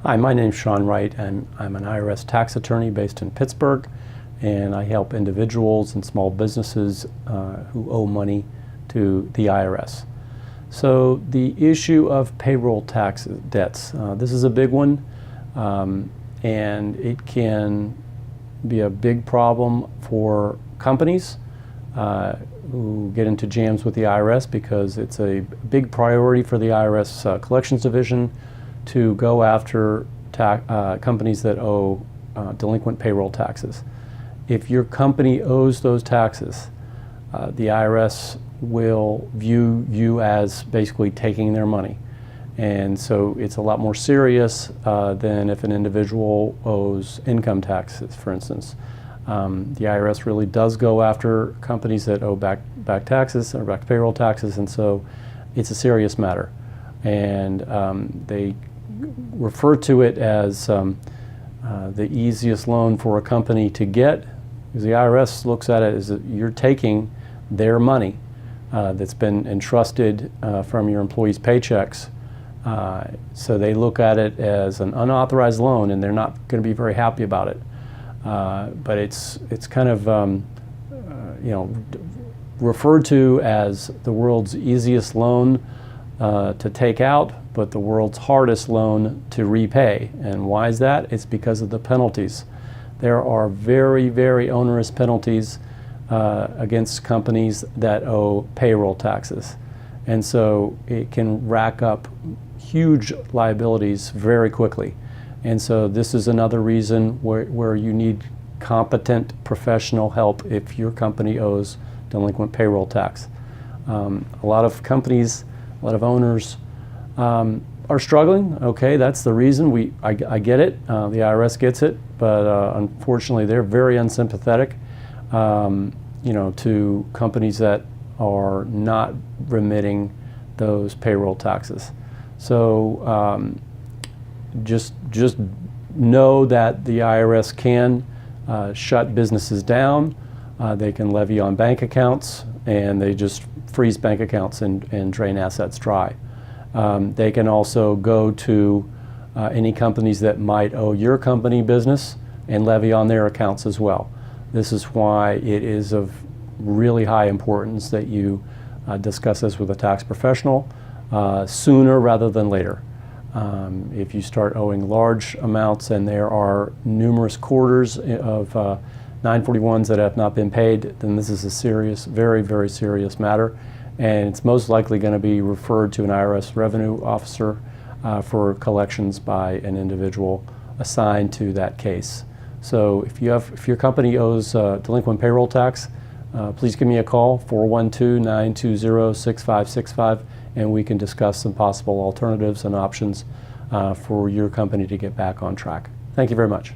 Hi, my name's Sean Wright. I'm an IRS tax attorney based in Pittsburgh, and I help individuals and small businesses who owe money to the IRS. So the issue of payroll tax debts, this is a big one, and it can be a big problem for companies who get into jams with the IRS because it's a big priority for the IRS Collections Division to go after companies that owe delinquent payroll taxes. If your company owes those taxes, the IRS will view you as basically taking their money. And so it's a lot more serious than if an individual owes income taxes, for instance. The IRS really does go after companies that owe back taxes or back payroll taxes, and so it's a serious matter. And they refer to it as the easiest loan for a company to get, because the IRS looks at it as that you're taking their money that's been entrusted from your employees' paychecks. So they look at it as an unauthorized loan, and they're not going to be very happy about it. But it's kind of referred to as the world's easiest loan to take out, but the world's hardest loan to repay. And why is that? It's because of the penalties. There are very, very onerous penalties against companies that owe payroll taxes. And so it can rack up huge liabilities very quickly. And so this is another reason where you need competent professional help if your company owes delinquent payroll tax. A lot of companies, a lot of owners are struggling. Okay, that's the reason. I get it. The IRS gets it, but unfortunately, they're very unsympathetic, to companies that are not remitting those payroll taxes. So just know that the IRS can shut businesses down. They can levy on bank accounts, and they just freeze bank accounts and drain assets dry. They can also go to any companies that might owe your company business and levy on their accounts as well. This is why it is of really high importance that you discuss this with a tax professional sooner rather than later. If you start owing large amounts and there are numerous quarters of 941s that have not been paid, then this is a serious, very, very serious matter. And it's most likely going to be referred to an IRS revenue officer for collections by an individual assigned to that case. So if your company owes delinquent payroll tax, please give me a call, 412-920-6565, and we can discuss some possible alternatives and options for your company to get back on track. Thank you very much.